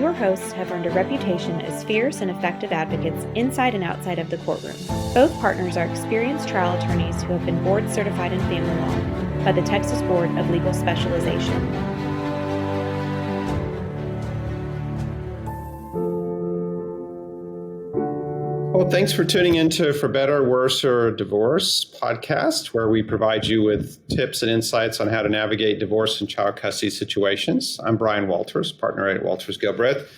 Your hosts have earned a reputation as fierce and effective advocates inside and outside of the courtroom. Both partners are experienced trial attorneys who have been board certified in family law by the Texas Board of Legal Specialization. Well, thanks for tuning into For Better, Worse, or Divorce podcast, where we provide you with tips and insights on how to navigate divorce and child custody situations. I'm Brian Walters, partner at Walters Gilbreth.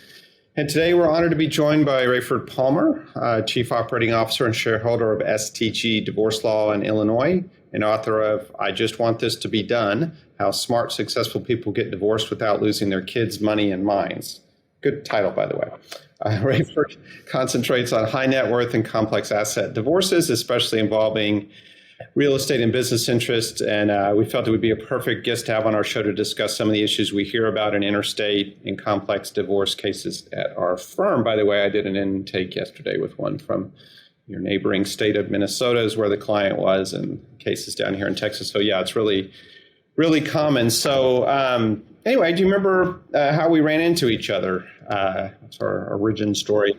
And today we're honored to be joined by Raiford Palmer, Chief Operating Officer and Shareholder of STG Divorce Law in Illinois, and author of I Just Want This to Be Done, How Smart, Successful People Get Divorced Without Losing Their Kids' Money and Minds. Good title, by the way. Raiford concentrates on high net worth and complex asset divorces, especially involving real estate and business interests. And we felt it would be a perfect guest to have on our show to discuss some of the issues we hear about in interstate and complex divorce cases at our firm. By the way, I did an intake yesterday with one from your neighboring state of Minnesota is where the client was, and cases down here in Texas. So yeah, it's really common. So anyway, do you remember how we ran into each other? That's our origin story.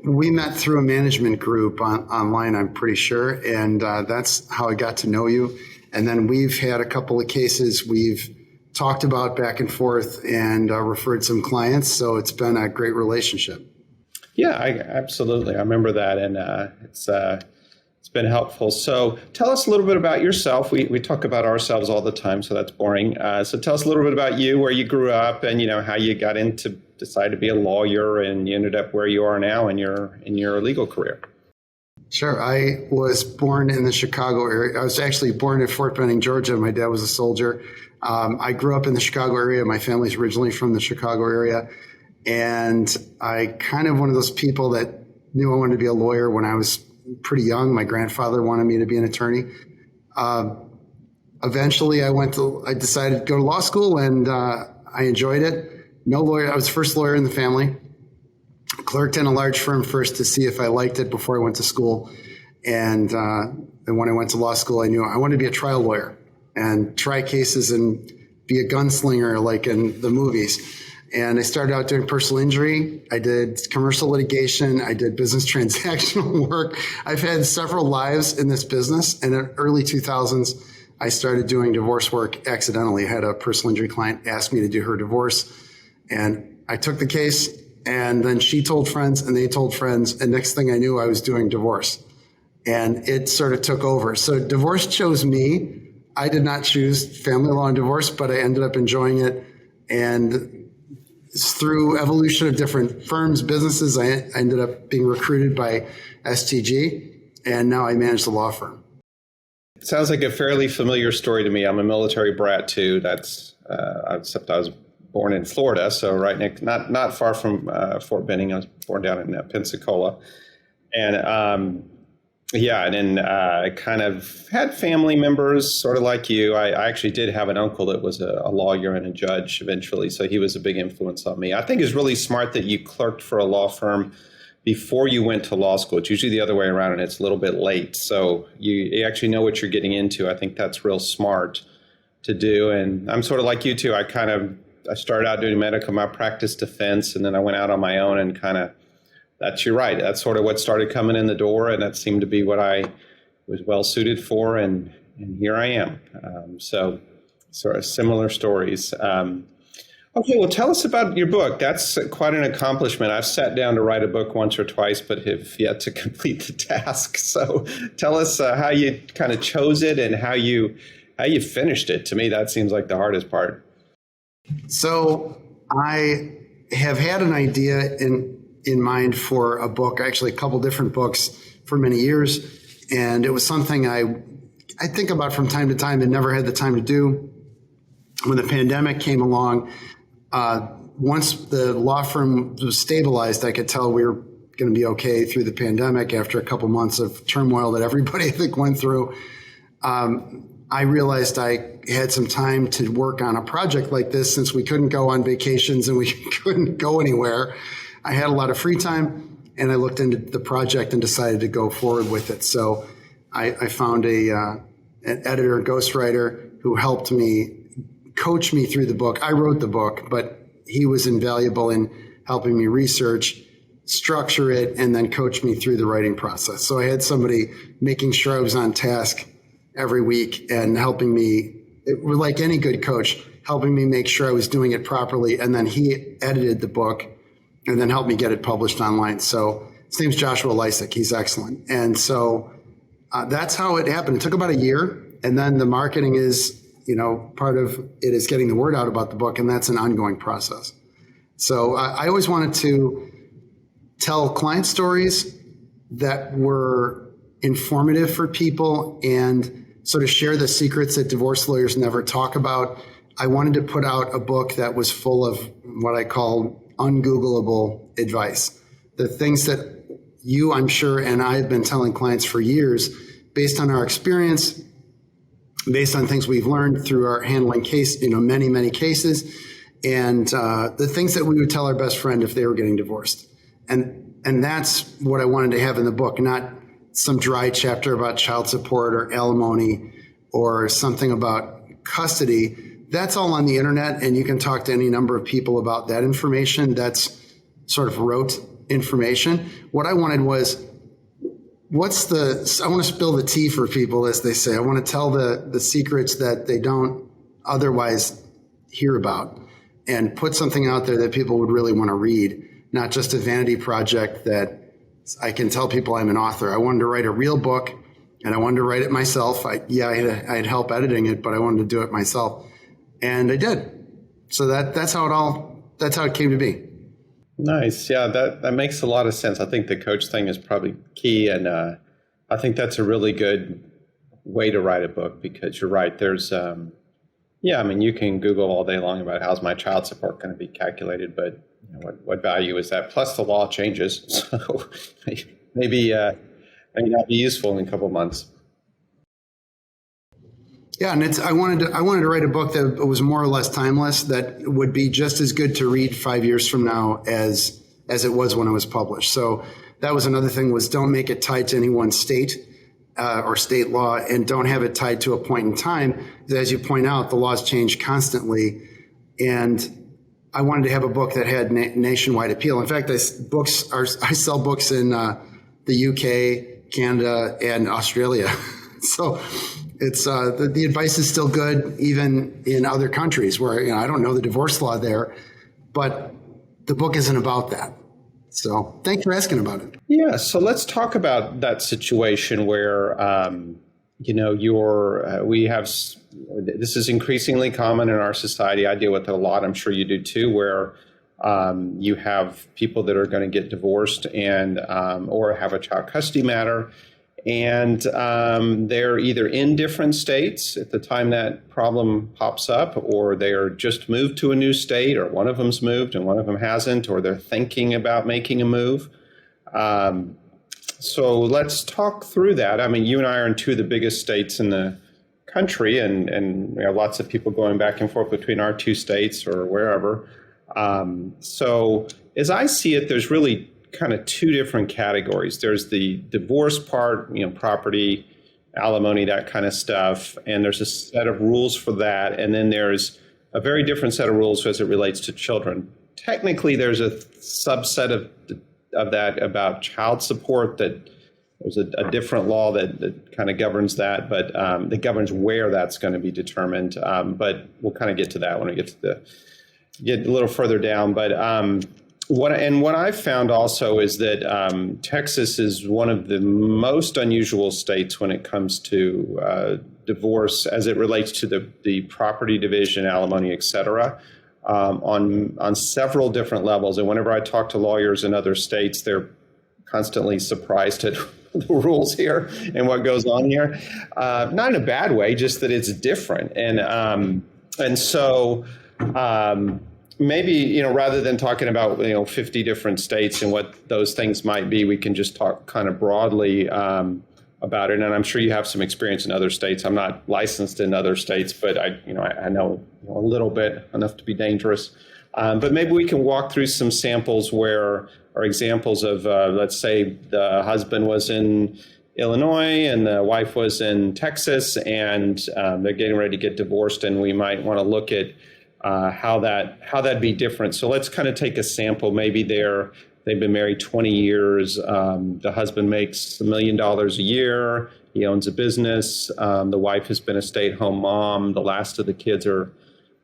We met through a management group online, I'm pretty sure, and that's how I got to know you. And then we've had a couple of cases we've talked about back and forth and referred some clients, so it's been a great relationship. Yeah, absolutely. I remember that, and it's been helpful. So tell us a little bit about yourself. We talk about ourselves all the time, so that's boring. So tell us a little bit about you, where you grew up, and how you got into decide to be a lawyer, and you ended up where you are now in your legal career. Sure. I was born in the Chicago area. I was actually born in Fort Benning, Georgia. My dad was a soldier. I grew up in the Chicago area. My family's originally from the Chicago area. And I kind of one of those people that knew I wanted to be a lawyer when I was pretty young. My grandfather wanted me to be an attorney. Eventually, I decided to go to law school, and I enjoyed it. No lawyer. I was the first lawyer in the family. Clerked in a large firm first to see if I liked it before I went to school. And then when I went to law school, I knew I wanted to be a trial lawyer and try cases and be a gunslinger like in the movies. And I started out doing personal injury. I did commercial litigation. I did business transactional work. I've had several lives in this business. And in the early 2000s, I started doing divorce work accidentally. I had a personal injury client ask me to do her divorce. And I took the case, and then she told friends, and they told friends. And next thing I knew, I was doing divorce. And it sort of took over. So divorce chose me. I did not choose family law and divorce, but I ended up enjoying it. And through evolution of different firms, businesses, I ended up being recruited by STG, and now I manage the law firm. It sounds like a fairly familiar story to me. I'm a military brat too. Except I was born in Florida, so right next, not far from Fort Benning. I was born down in Pensacola, and and then I kind of had family members, sort of like you. I actually did have an uncle that was a lawyer and a judge eventually, so he was a big influence on me. I think it's really smart that you clerked for a law firm before you went to law school. It's usually the other way around, and it's a little bit late. So you actually know what you're getting into. I think that's real smart to do. And I'm sort of like you too. I started out doing medical malpractice defense, and then I went out on my own and you're right. That's sort of what started coming in the door, and that seemed to be what I was well suited for, and here I am. So sort of similar stories. Okay, well, tell us about your book. That's quite an accomplishment. I've sat down to write a book once or twice, but have yet to complete the task. So tell us how you kind of chose it and how you finished it. To me, that seems like the hardest part. So I have had an idea in mind for a book, actually a couple different books for many years. And it was something I think about from time to time and never had the time to do. When the pandemic came along, once the law firm was stabilized, I could tell we were going to be okay through the pandemic after a couple months of turmoil that everybody, I think, went through. I realized I had some time to work on a project like this since we couldn't go on vacations and we couldn't go anywhere. I had a lot of free time, and I looked into the project and decided to go forward with it. So I found an editor, a ghostwriter, who helped me coach me through the book. I wrote the book, but he was invaluable in helping me research, structure it, and then coach me through the writing process. So I had somebody making sure I was on task every week and helping me, like any good coach, helping me make sure I was doing it properly. And then he edited the book and then helped me get it published online. So his name's Joshua Lysick. He's excellent. And so that's how it happened. It took about a year. And then the marketing is, part of it is getting the word out about the book. And that's an ongoing process. So I always wanted to tell client stories that were informative for people and sort of share the secrets that divorce lawyers never talk about. I wanted to put out a book that was full of what I call ungoogleable advice. The things that you, I'm sure, and I have been telling clients for years, based on our experience, based on things we've learned through our handling many, many cases, and the things that we would tell our best friend if they were getting divorced. And that's what I wanted to have in the book, not some dry chapter about child support or alimony or something about custody. That's all on the internet, and you can talk to any number of people about that information. That's sort of rote information. What I wanted was, I want to spill the tea for people, as they say. I want to tell the secrets that they don't otherwise hear about and put something out there that people would really want to read, not just a vanity project that I can tell people I'm an author. I wanted to write a real book, and I wanted to write it myself. I had help editing it, but I wanted to do it myself. And I did. So that's how it came to be. Nice. Yeah, that makes a lot of sense. I think the coach thing is probably key. And I think that's a really good way to write a book, because you're right. There's, you can Google all day long about how's my child support going to be calculated, but what value is that? Plus the law changes. So maybe not be useful in a couple of months. Yeah, and I wanted to write a book that was more or less timeless, that would be just as good to read 5 years from now as it was when it was published. So that was another thing, was don't make it tied to any one state or state law, and don't have it tied to a point in time. As you point out, the laws change constantly, and I wanted to have a book that had nationwide appeal. In fact, I sell books in the UK, Canada, and Australia. So it's the advice is still good even in other countries where I don't know the divorce law there, but the book isn't about that. So thanks for asking about it. Yeah. So let's talk about that situation where we have, this is increasingly common in our society. I deal with it a lot. I'm sure you do too, where you have people that are going to get divorced and or have a child custody matter. And they're either in different states at the time that problem pops up, or they're just moved to a new state, or one of them's moved and one of them hasn't, or they're thinking about making a move. So let's talk through that. I mean, you and I are in two of the biggest states in the country, and we have lots of people going back and forth between our two states or wherever. So as I see it, there's really kind of two different categories. There's the divorce part, property, alimony, that kind of stuff. And there's a set of rules for that. And then there's a very different set of rules as it relates to children. Technically, there's a subset of that about child support, that there's a different law that kind of governs that, but that governs where that's going to be determined. But we'll kind of get to that when we get a little further down. But what I've found also is that Texas is one of the most unusual states when it comes to divorce as it relates to the property division, alimony, et cetera, on several different levels. And whenever I talk to lawyers in other states, they're constantly surprised at the rules here and what goes on here. Not in a bad way, just that it's different. And so maybe, rather than talking about, 50 different states and what those things might be, we can just talk kind of broadly about it. And I'm sure you have some experience in other states. I'm not licensed in other states, but I know a little bit, enough to be dangerous. But maybe we can walk through some samples or examples of, let's say the husband was in Illinois and the wife was in Texas, and they're getting ready to get divorced. And we might want to look at how that'd be different. So let's kind of take a sample. Maybe they've been married 20 years. The husband makes $1 million a year. He owns a business. The wife has been a stay-at-home mom. The last of the kids are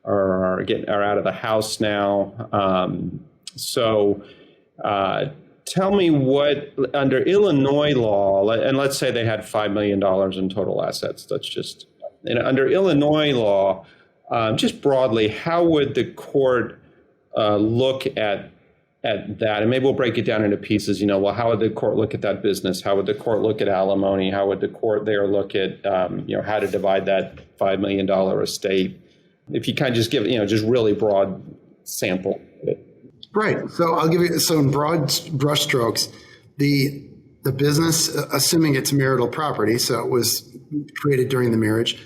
out of the house now. Tell me what, under Illinois law, and let's say they had $5 million in total assets. And under Illinois law, just broadly, how would the court look at that? And maybe we'll break it down into pieces. How would the court look at that business? How would the court look at alimony? How would the court there look at, how to divide that $5 million estate? If you kind of just give, just really broad sample. Right. So I'll give you some broad brushstrokes. The business, assuming it's marital property, so it was created during the marriage,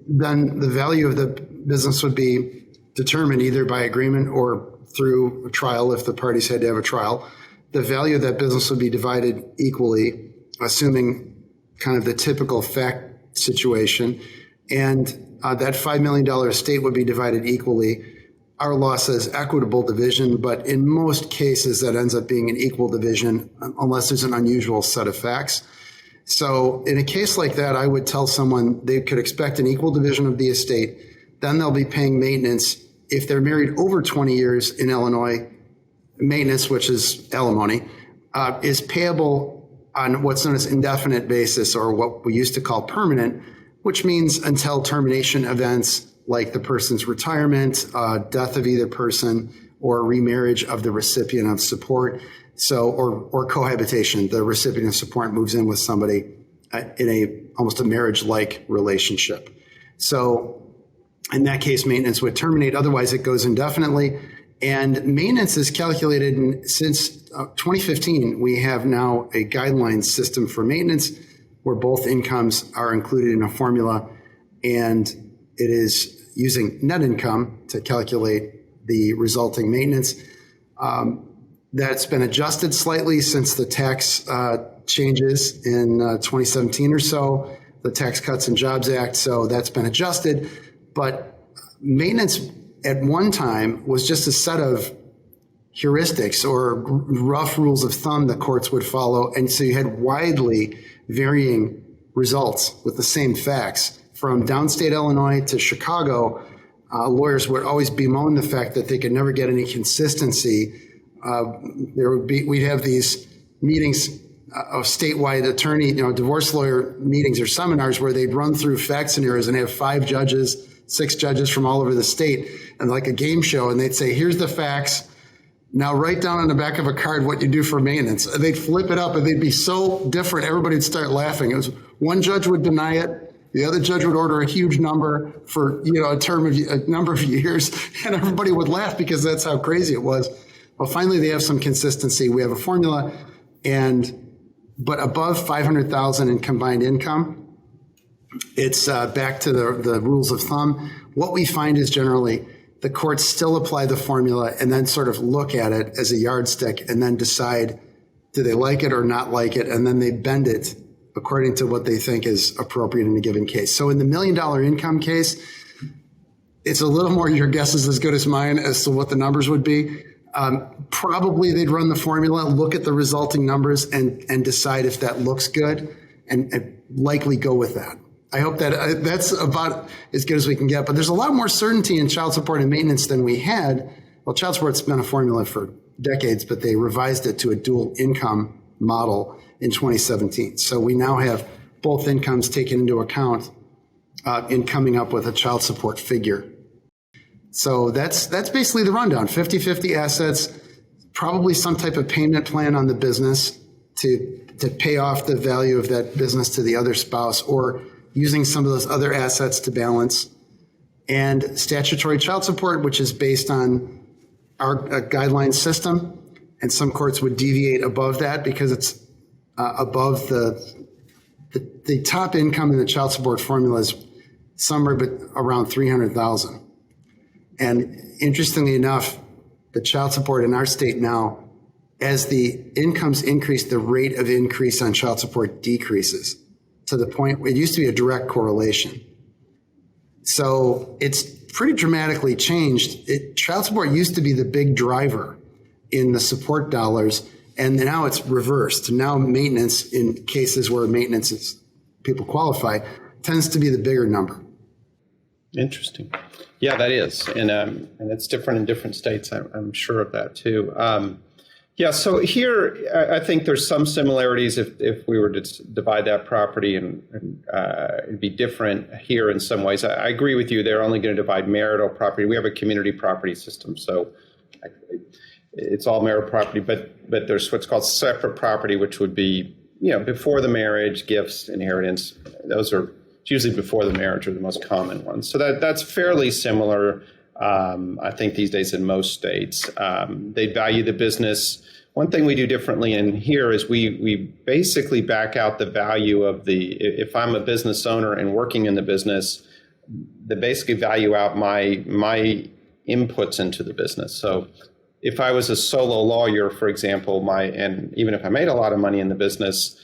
then the value of the business would be determined either by agreement or through a trial if the parties had to have a trial. The value of that business would be divided equally, assuming kind of the typical fact situation. And that $5 million estate would be divided equally. Our law says equitable division, but in most cases that ends up being an equal division unless there's an unusual set of facts. So in a case like that, I would tell someone they could expect an equal division of the estate. Then they'll be paying maintenance. If they're married over 20 years in Illinois, maintenance, which is alimony, is payable on what's known as indefinite basis, or what we used to call permanent, which means until termination events like the person's retirement, death of either person, or remarriage of the recipient of support. So, or cohabitation, the recipient of support moves in with somebody in almost a marriage-like relationship. So in that case, maintenance would terminate. Otherwise, it goes indefinitely. And maintenance is calculated, and since 2015, we have now a guideline system for maintenance where both incomes are included in a formula, and it is using net income to calculate the resulting maintenance. That's been adjusted slightly since the tax changes in 2017 or so, the Tax Cuts and Jobs Act. So that's been adjusted. But maintenance at one time was just a set of heuristics or rough rules of thumb the courts would follow. And so you had widely varying results with the same facts. From downstate Illinois to Chicago, lawyers would always bemoan the fact that they could never get any consistency. We'd have these meetings of statewide attorney, divorce lawyer meetings or seminars where they'd run through fact scenarios and have 5 judges, 6 judges from all over the state, and like a game show. And they'd say, here's the facts. Now write down on the back of a card what you do for maintenance. And they'd flip it up and they'd be so different. Everybody'd start laughing. It was one judge would deny it. The other judge would order a huge number for, a number of years, and everybody would laugh because that's how crazy it was. Well, finally, they have some consistency. We have a formula, but above $500,000 in combined income, it's back to the rules of thumb. What we find is generally the courts still apply the formula and then sort of look at it as a yardstick and then decide, do they like it or not like it? And then they bend it according to what they think is appropriate in a given case. So in the $1 million income case, it's a little more your guess is as good as mine as to what the numbers would be. Probably they'd run the formula, look at the resulting numbers and decide if that looks good and likely go with that. I hope that that's about as good as we can get. But there's a lot more certainty in child support and maintenance than we had. Well, child support's been a formula for decades, but they revised it to a dual income model in 2017. So we now have both incomes taken into account in coming up with a child support figure. So that's basically the rundown. 50-50 assets, probably some type of payment plan on the business to pay off the value of that business to the other spouse, or using some of those other assets to balance, and statutory child support, which is based on our guideline system. And some courts would deviate above that because it's above the top income in the child support formula is somewhere around $300,000. And interestingly enough, the child support in our state now, as the incomes increase, the rate of increase on child support decreases to the point where it used to be a direct correlation. So it's pretty dramatically changed. Child support used to be the big driver in the support dollars, and now it's reversed. Now maintenance, in cases where maintenance is people qualify, tends to be the bigger number. Interesting. Yeah, that is. And it's different in different states. I'm sure of that too. Yeah, so here I think there's some similarities if we were to divide that property, and it'd be different here in some ways. I agree with you. They're only going to divide marital property. We have a community property system, so it's all marital property, but there's what's called separate property, which would be, before the marriage, gifts, inheritance. Those are usually before the marriage are the most common ones. So that's fairly similar, I think, these days in most states. They value the business. One thing we do differently in here is we basically back out the value of if I'm a business owner and working in the business, they basically value out my inputs into the business. So if I was a solo lawyer, for example, and even if I made a lot of money in the business,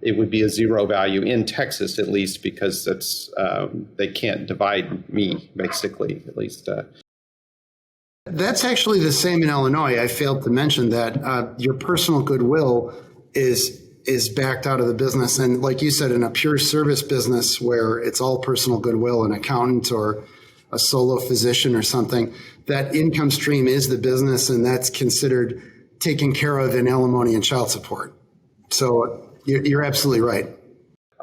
it would be a zero value in Texas, at least, because they can't divide me, basically, at least. That's actually the same in Illinois. I failed to mention that your personal goodwill is backed out of the business. And like you said, in a pure service business where it's all personal goodwill, an accountant or a solo physician or something, that income stream is the business, and that's considered taken care of in alimony and child support. So you're absolutely right.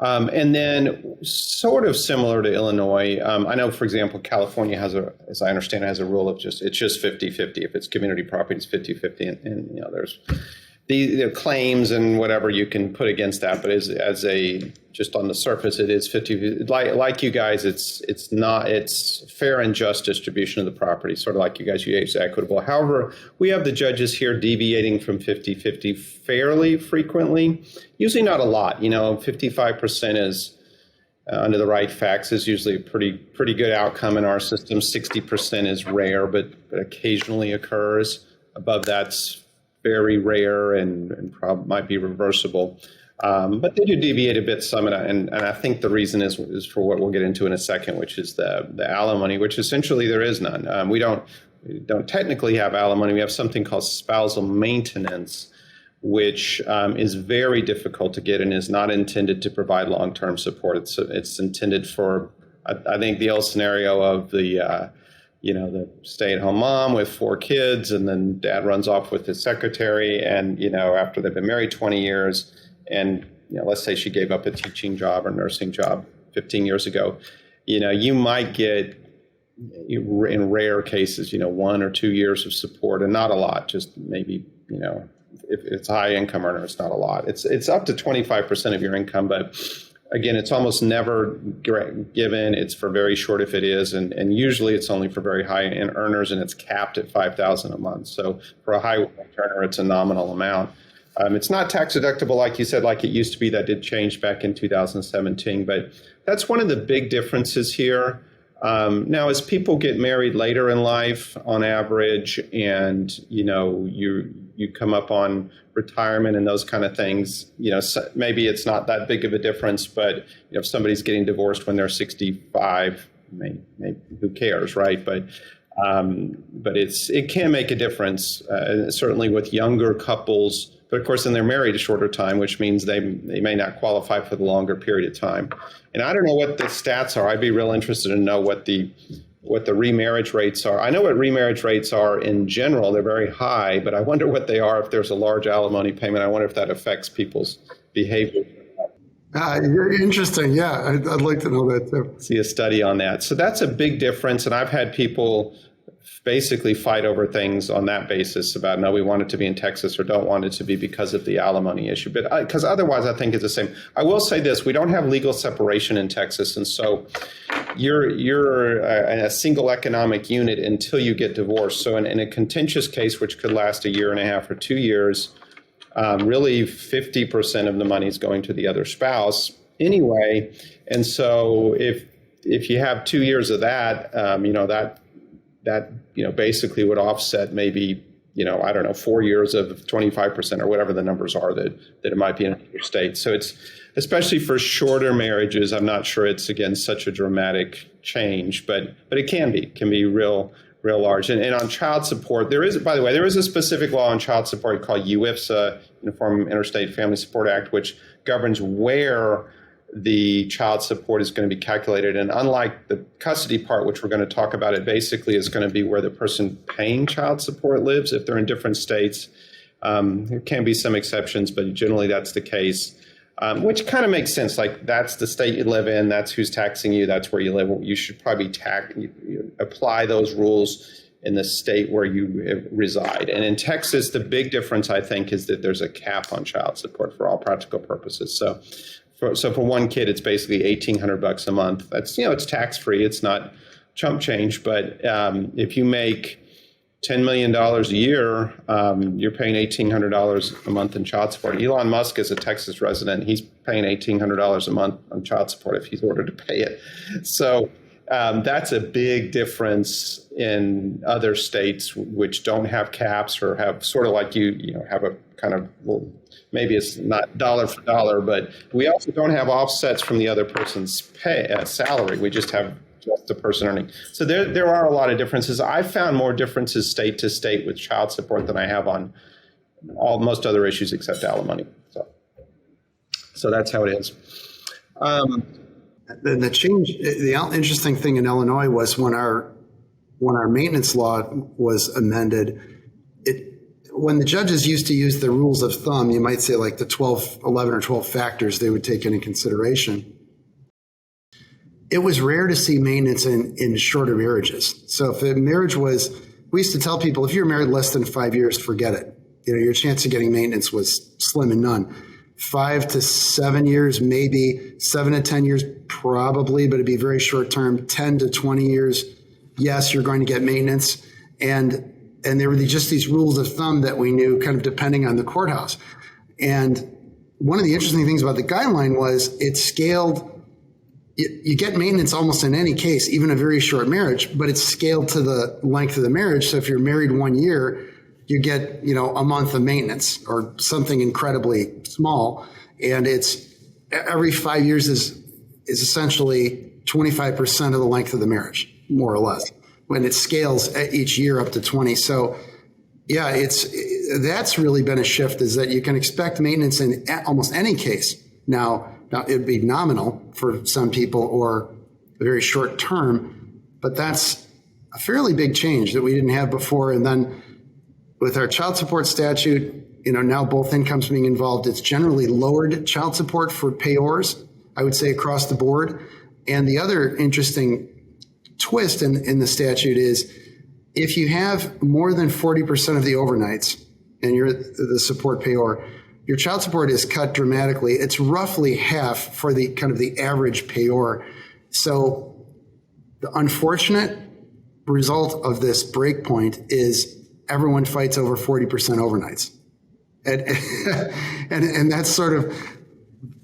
And then sort of similar to Illinois, I know, for example, California as I understand it, has a rule of it's just 50-50. If it's community property, it's 50-50. And there's the claims and whatever you can put against that. But just on the surface, it is 50. Like you guys, it's fair and just distribution of the property, sort of like you guys use equitable. However, we have the judges here deviating from 50-50 fairly frequently, usually not a lot. 55% is, under the right facts, is usually a pretty good outcome in our system. 60% is rare, but occasionally occurs. Above that's very rare and might be reversible. But they do deviate a bit some, and I think the reason is for what we'll get into in a second, which is the alimony, which essentially there is none. We don't technically have alimony. We have something called spousal maintenance, which is very difficult to get and is not intended to provide long-term support. It's intended for, I think, the old scenario of the stay-at-home mom with 4 kids, and then dad runs off with his secretary, and after they've been married 20 years, and let's say she gave up a teaching job or nursing job 15 years ago, you might get, in rare cases, 1 or 2 years of support, and not a lot, just maybe, if it's a high income earner, it's not a lot. It's up to 25% of your income, but again, it's almost never given. It's for very short if it is, and usually it's only for very high end earners, and it's capped at $5,000 a month. So for a high earner, it's a nominal amount. It's not tax deductible, like you said, like it used to be. That did change back in 2017, but that's one of the big differences here. Now, as people get married later in life, on average, and you come up on retirement and those kind of things, maybe it's not that big of a difference. But if somebody's getting divorced when they're 65, maybe who cares, right? But it can make a difference, certainly with younger couples. But of course, then they're married a shorter time, which means they may not qualify for the longer period of time. And I don't know what the stats are. I'd be real interested to know what the remarriage rates are. I know what remarriage rates are in general. They're very high, but I wonder what they are if there's a large alimony payment. I wonder if that affects people's behavior. Interesting. Yeah, I'd like to know that too. See a study on that. So that's a big difference. And I've had people basically fight over things on that basis about, no, we want it to be in Texas or don't want it to be because of the alimony issue. But because otherwise, I think it's the same. I will say this, we don't have legal separation in Texas. And so you're in a single economic unit until you get divorced. So in a contentious case, which could last a year and a half or 2 years, really 50% of the money is going to the other spouse anyway. And so if you have 2 years of that, that basically would offset maybe, 4 years of 25% or whatever the numbers are that it might be in another state. So it's, especially for shorter marriages, I'm not sure it's, again, such a dramatic change, but it can be real large. And on child support, there is a specific law on child support called UIFSA, Uniform Interstate Family Support Act, which governs where the child support is going to be calculated. And unlike the custody part, which we're going to talk about, it basically is going to be where the person paying child support lives. If they're in different states, there can be some exceptions, but generally that's the case, which kind of makes sense. Like, that's the state you live in, that's who's taxing you, that's where you live. You should probably apply those rules in the state where you reside. And in Texas, the big difference, I think, is that there's a cap on child support for all practical purposes. So for one kid, it's basically $1,800 a month. That's, it's tax free. It's not chump change. But if you make $10 million a year, you're paying $1,800 a month in child support. Elon Musk is a Texas resident. He's paying $1,800 a month on child support if he's ordered to pay it. So that's a big difference in other states which don't have caps or have sort of like have a kind of, well, maybe it's not dollar for dollar, but we also don't have offsets from the other person's salary. We just have the person earning. So there are a lot of differences. I've found more differences state to state with child support than I have on most other issues except alimony. So that's how it is. The change, the interesting thing in Illinois was when our maintenance law was amended, when the judges used to use the rules of thumb, you might say like the 11 or 12 factors they would take into consideration. It was rare to see maintenance in shorter marriages. So if a marriage we used to tell people, if you're married less than 5 years, forget it. Your chance of getting maintenance was slim and none. 5 to 7 years, maybe. 7 to 10 years, probably, but it'd be very short term. 10 to 20 years, yes, you're going to get maintenance. And there were just these rules of thumb that we knew kind of depending on the courthouse. And one of the interesting things about the guideline was it scaled. You get maintenance almost in any case, even a very short marriage, but it's scaled to the length of the marriage. So if you're married 1 year, you get, a month of maintenance or something incredibly small. And it's every 5 years is essentially 25% of the length of the marriage, more or less, when it scales each year up to 20. So yeah, that's really been a shift, is that you can expect maintenance in almost any case. Now it'd be nominal for some people or a very short term, but that's a fairly big change that we didn't have before. And then with our child support statute, now both incomes being involved, it's generally lowered child support for payors, I would say, across the board. And the other interesting twist in the statute is if you have more than 40% of the overnights and you're the support payor, your child support is cut dramatically. It's roughly half for the kind of the average payor. So the unfortunate result of this break point is everyone fights over 40% overnights. And that's sort of,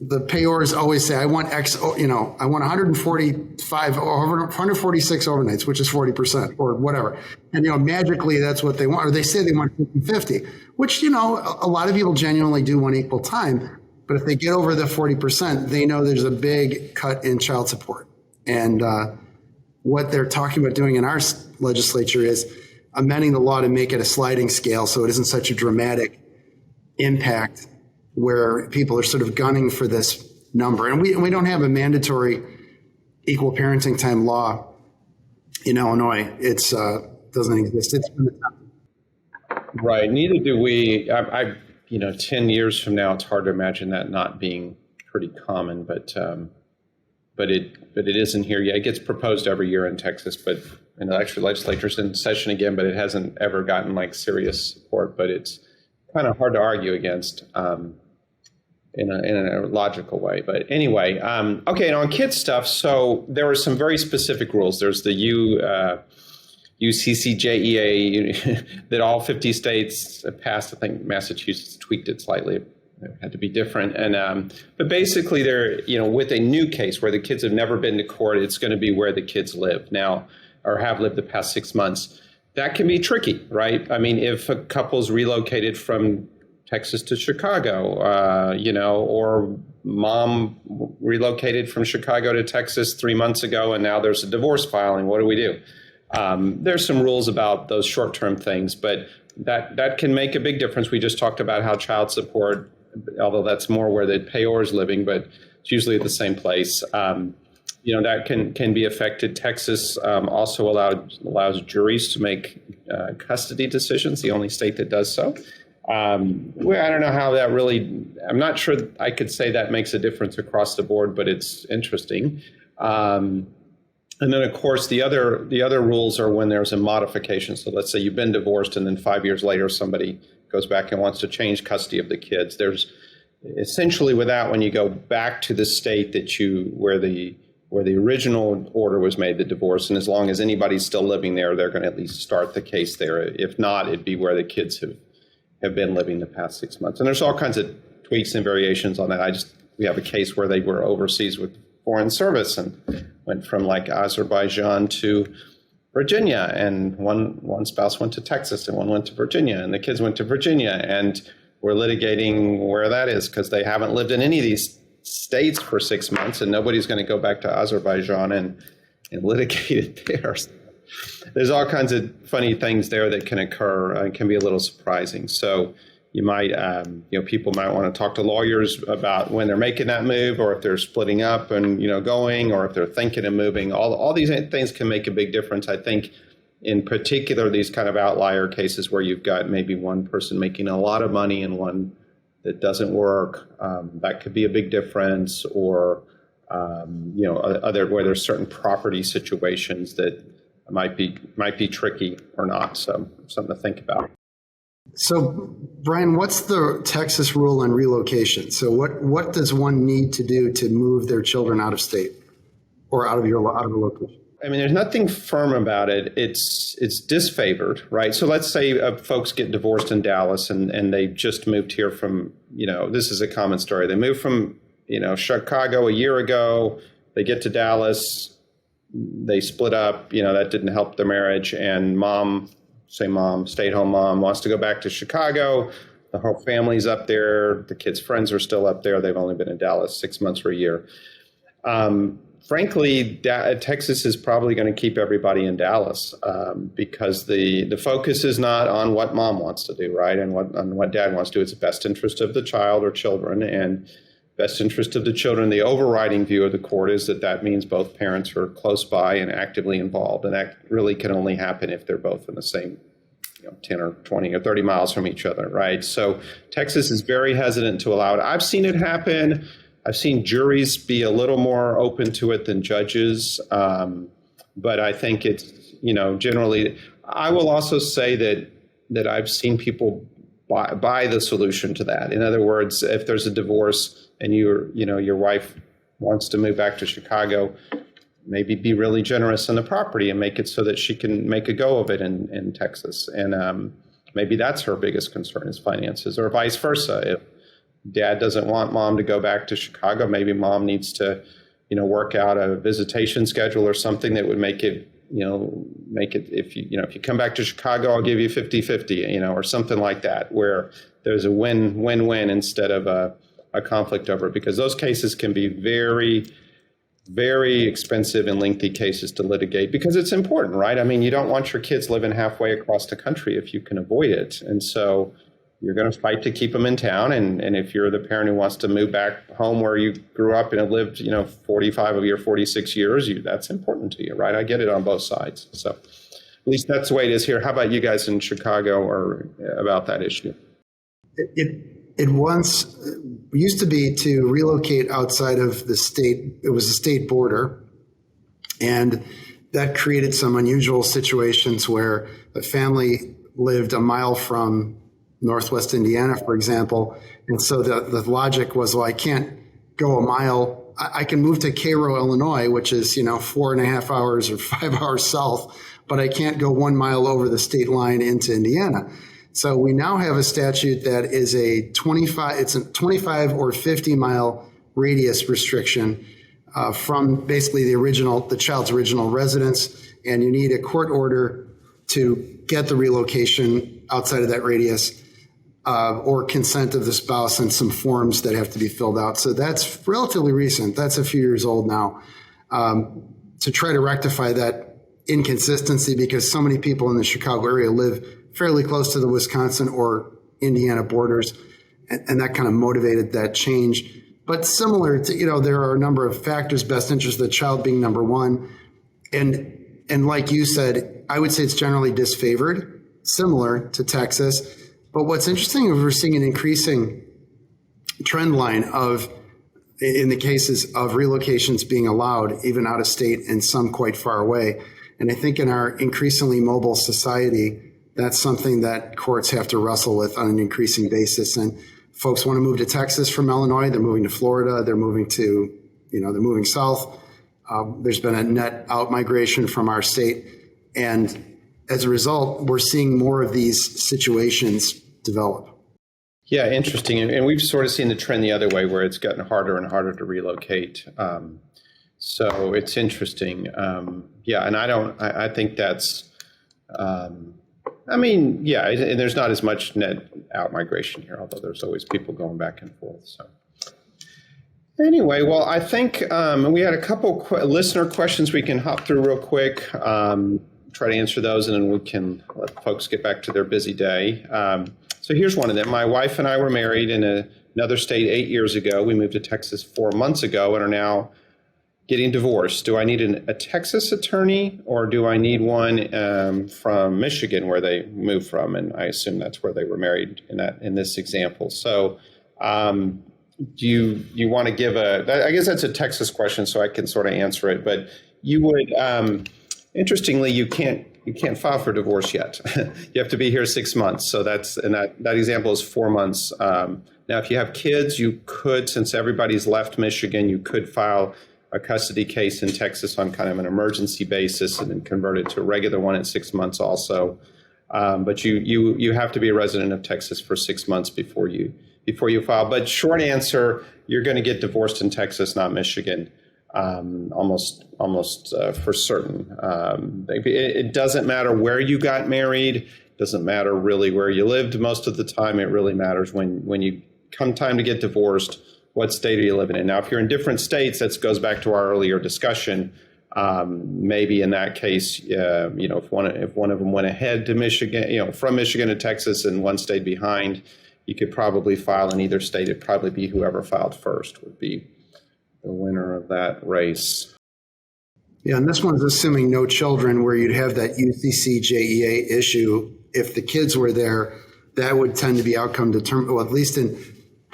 the payors always say, I want X, I want 145 or 146 overnights, which is 40% or whatever. And, magically that's what they want. Or they say they want 50-50, which, a lot of people genuinely do want equal time. But if they get over the 40%, they know there's a big cut in child support. And what they're talking about doing in our legislature is amending the law to make it a sliding scale so it isn't such a dramatic impact where people are sort of gunning for this number. And we don't have a mandatory equal parenting time law in Illinois. It's doesn't exist. It's right. Neither do we. 10 years from now, it's hard to imagine that not being pretty common, but it isn't here yet. It gets proposed every year in Texas, but the actual legislature's in session again, but it hasn't ever gotten like serious support. But it's kind of hard to argue against in a logical way. But anyway, okay, and on kids stuff, so there are some very specific rules. There's the UCCJEA that all 50 states passed. I think Massachusetts tweaked it slightly. It had to be different. And but basically they're, with a new case where the kids have never been to court, it's going to be where the kids live now or have lived the past 6 months. That can be tricky, right? I mean, if a couple's relocated from Texas to Chicago, or mom relocated from Chicago to Texas 3 months ago, and now there's a divorce filing. What do we do? There's some rules about those short-term things, but that can make a big difference. We just talked about how child support, although that's more where the payor is living, but it's usually at the same place. That can be affected. Texas also allows juries to make custody decisions, the only state that does so. I don't know how that really, I'm not sure I could say that makes a difference across the board, but it's interesting. And then, of course, the other rules are when there's a modification. So let's say you've been divorced and then 5 years later somebody goes back and wants to change custody of the kids. There's essentially with that, when you go back to the state where the original order was made, the divorce, and as long as anybody's still living there, they're going to at least start the case there. If not, it'd be where the kids have been living the past 6 months. And there's all kinds of tweaks and variations on that. We have a case where they were overseas with foreign service and went from like Azerbaijan to Virginia, and one spouse went to Texas and one went to Virginia, and the kids went to Virginia, and we're litigating where that is because they haven't lived in any of these states for 6 months, and nobody's going to go back to Azerbaijan and litigate it there. There's all kinds of funny things there that can occur and can be a little surprising. So you might, people might want to talk to lawyers about when they're making that move, or if they're splitting up and, going, or if they're thinking of moving. All these things can make a big difference. I think in particular, these kind of outlier cases where you've got maybe one person making a lot of money and one that doesn't work, that could be a big difference, or, other where there's certain property situations that might be tricky or not. So something to think about. So, Brian, what's the Texas rule on relocation? So what does one need to do to move their children out of state or out of a location? I mean, there's nothing firm about it. It's disfavored, right? So let's say folks get divorced in Dallas and they just moved here from, this is a common story. They moved from, Chicago a year ago. They get to Dallas. They split up, that didn't help their marriage, and stay-at-home mom wants to go back to Chicago. The whole family's up there. The kids' friends are still up there. They've only been in Dallas 6 months or a year. Frankly, Texas is probably going to keep everybody in Dallas because the focus is not on what mom wants to do, right, and what dad wants to do. It's the best interest of the child or children, and best interest of the children. The overriding view of the court is that means both parents are close by and actively involved, and that really can only happen if they're both in the same 10 or 20 or 30 miles from each other, right? So Texas is very hesitant to allow it. I've seen it happen. I've seen juries be a little more open to it than judges, but I think it's, generally. I will also say that I've seen people buy the solution to that. In other words, if there's a divorce and your wife wants to move back to Chicago, maybe be really generous on the property and make it so that she can make a go of it in Texas. And maybe that's her biggest concern is finances, or vice versa. If dad doesn't want mom to go back to Chicago, maybe mom needs to, work out a visitation schedule or something that would make it, if you come back to Chicago, I'll give you 50-50, or something like that, where there's a win-win-win instead of a conflict over it, because those cases can be very, very expensive and lengthy cases to litigate because it's important, right? I mean, you don't want your kids living halfway across the country if you can avoid it. And so you're going to fight to keep them in town. And if you're the parent who wants to move back home where you grew up and have lived, 45 of your 46 years, that's important to you, right? I get it on both sides. So at least that's the way it is here. How about you guys in Chicago or about that issue? It once used to be to relocate outside of the state. It was a state border, and that created some unusual situations where the family lived a mile from Northwest Indiana, for example. And so the logic was, well, I can't go a mile. I can move to Cairo, Illinois, which is, 4.5 hours or 5 hours south, but I can't go 1 mile over the state line into Indiana. So we now have a statute that is a 25 or 50 mile radius restriction from basically the child's original residence, and you need a court order to get the relocation outside of that radius. or consent of the spouse and some forms that have to be filled out. So that's relatively recent. That's a few years old now. To try to rectify that inconsistency, because so many people in the Chicago area live fairly close to the Wisconsin or Indiana borders, and that kind of motivated that change. But similar to, there are a number of factors, best interest of the child being number one. And like you said, I would say it's generally disfavored, similar to Texas. But what's interesting is we're seeing an increasing trend line in the cases of relocations being allowed, even out of state and some quite far away. And I think in our increasingly mobile society, that's something that courts have to wrestle with on an increasing basis. And folks want to move to Texas from Illinois. They're moving to Florida. They're moving they're moving south. There's been a net out migration from our state. And as a result, we're seeing more of these situations develop. Yeah, interesting. And we've sort of seen the trend the other way, where it's gotten harder and harder to relocate. So it's interesting. And I think that's, and there's not as much net out migration here, although there's always people going back and forth. So anyway, well, I think we had a couple listener questions we can hop through real quick, try to answer those, and then we can let folks get back to their busy day. So here's one of them. My wife and I were married in another state 8 years ago. We moved to Texas 4 months ago and are now getting divorced. Do I need a Texas attorney, or do I need one from Michigan, where they moved from? And I assume that's where they were married in this example. So do you want to give I guess that's a Texas question, so I can sort of answer it. But you would, interestingly, you can't file for divorce yet. You have to be here 6 months. So that example is 4 months. Now, if you have kids, you could, since everybody's left Michigan, you could file a custody case in Texas on kind of an emergency basis and then convert it to a regular one in 6 months also. But you have to be a resident of Texas for 6 months before you file. But short answer, you're going to get divorced in Texas, not Michigan. Almost for certain. It doesn't matter where you got married. Doesn't matter really where you lived most of the time. It really matters when you come time to get divorced, what state are you living in? Now, if you're in different states, that goes back to our earlier discussion. Maybe in that case, if one of them went ahead to Michigan, from Michigan to Texas, and one stayed behind, you could probably file in either state. It'd probably be whoever filed first would be the winner of that race. Yeah, and this one's assuming no children, where you'd have that UCC JEA issue. If the kids were there, that would tend to be outcome determined. Well, at least in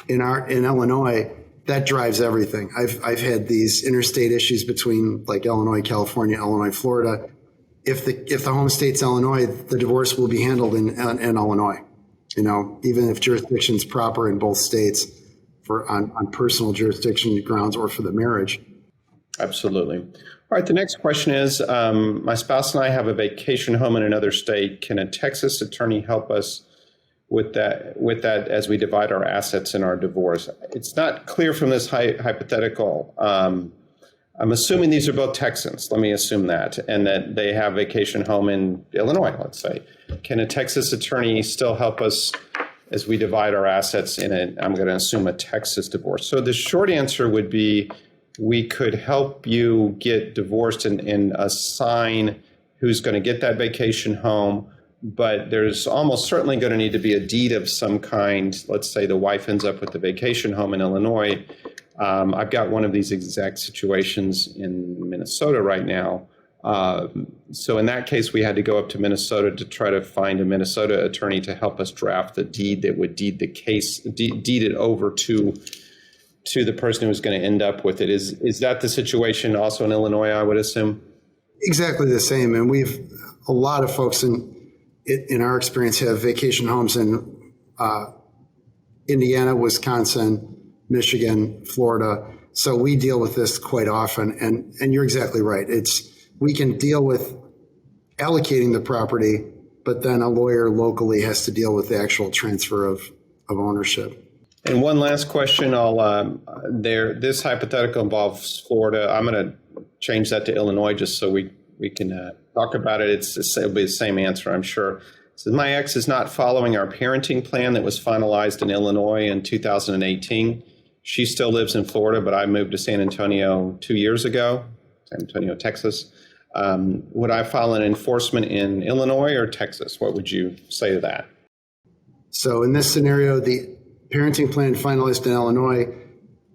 Illinois, that drives everything. I've had these interstate issues between like Illinois, California, Illinois, Florida. If the home state's Illinois, the divorce will be handled in Illinois. Even if jurisdiction's proper in both states. On personal jurisdiction grounds or for the marriage. Absolutely. All right. The next question is, my spouse and I have a vacation home in another state. Can a Texas attorney help us with that as we divide our assets in our divorce? It's not clear from this hypothetical. I'm assuming these are both Texans. Let me assume that, and that they have vacation home in Illinois, let's say. Can a Texas attorney still help us as we divide our assets in I'm going to assume a Texas divorce? So the short answer would be, we could help you get divorced and assign who's going to get that vacation home, but there's almost certainly going to need to be a deed of some kind. Let's say the wife ends up with the vacation home in Illinois. I've got one of these exact situations in Minnesota right now. So in that case, we had to go up to Minnesota to try to find a Minnesota attorney to help us draft the deed that would deed the case, deed it over to the person who was going to end up with it. Is that the situation also in Illinois, I would assume? Exactly the same. And a lot of folks in our experience have vacation homes in Indiana, Wisconsin, Michigan, Florida. So we deal with this quite often. And you're exactly right. We can deal with allocating the property, but then a lawyer locally has to deal with the actual transfer of ownership. And one last question. This hypothetical involves Florida. I'm going to change that to Illinois just so we can talk about it. It'll be the same answer, I'm sure. So my ex is not following our parenting plan that was finalized in Illinois in 2018. She still lives in Florida, but I moved to San Antonio 2 years ago, San Antonio, Texas. Would I file an enforcement in Illinois or Texas? What would you say to that? So in this scenario, the parenting plan finalized in Illinois,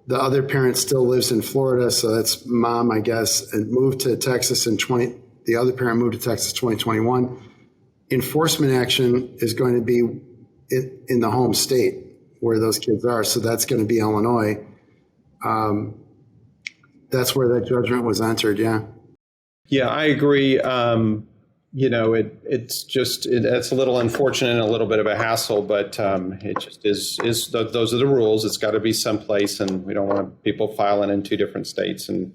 the other parent still lives in Florida, so that's mom, I guess, and moved to Texas the other parent moved to Texas 2021. Enforcement action is going to be in the home state where those kids are, so that's going to be Illinois. That's where that judgment was entered, yeah. Yeah, I agree. It's a little unfortunate and a little bit of a hassle, but it just is those are the rules. It's got to be someplace, and we don't want people filing in 2 different states, and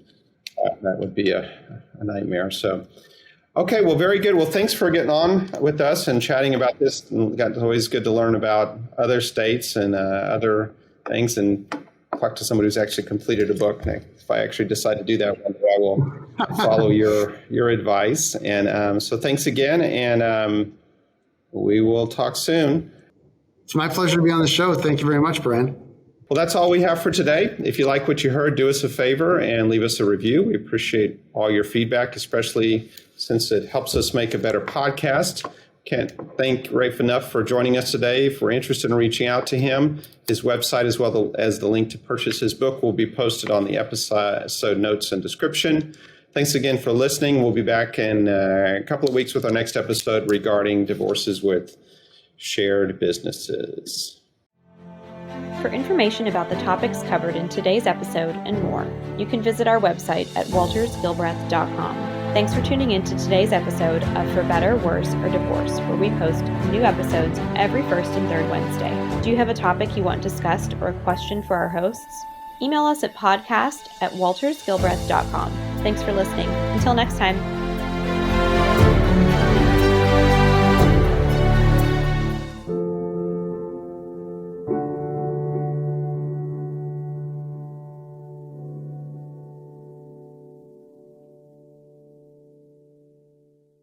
that would be a nightmare. So, okay, well, very good. Well, thanks for getting on with us and chatting about this. It's always good to learn about other states and other things, and talk to somebody who's actually completed a book. And if I actually decide to do that one day, I will follow your advice. And so thanks again, and we will talk soon. It's my pleasure to be on the show. Thank you very much, Brian. Well, that's all we have for today. If you like what you heard, do us a favor and leave us a review. We appreciate all your feedback, especially since it helps us make a better podcast. Can't thank Raif enough for joining us today. If we're interested in reaching out to him, his website as well as the link to purchase his book will be posted on the episode notes and description. Thanks again for listening. We'll be back in a couple of weeks with our next episode regarding divorces with shared businesses. For information about the topics covered in today's episode and more, you can visit our website at waltersgilbreth.com. Thanks for tuning in to today's episode of For Better, Worse, or Divorce, where we post new episodes every first and third Wednesday. Do you have a topic you want discussed or a question for our hosts? Email us at podcast@waltersgilbreth.com. Thanks for listening. Until next time.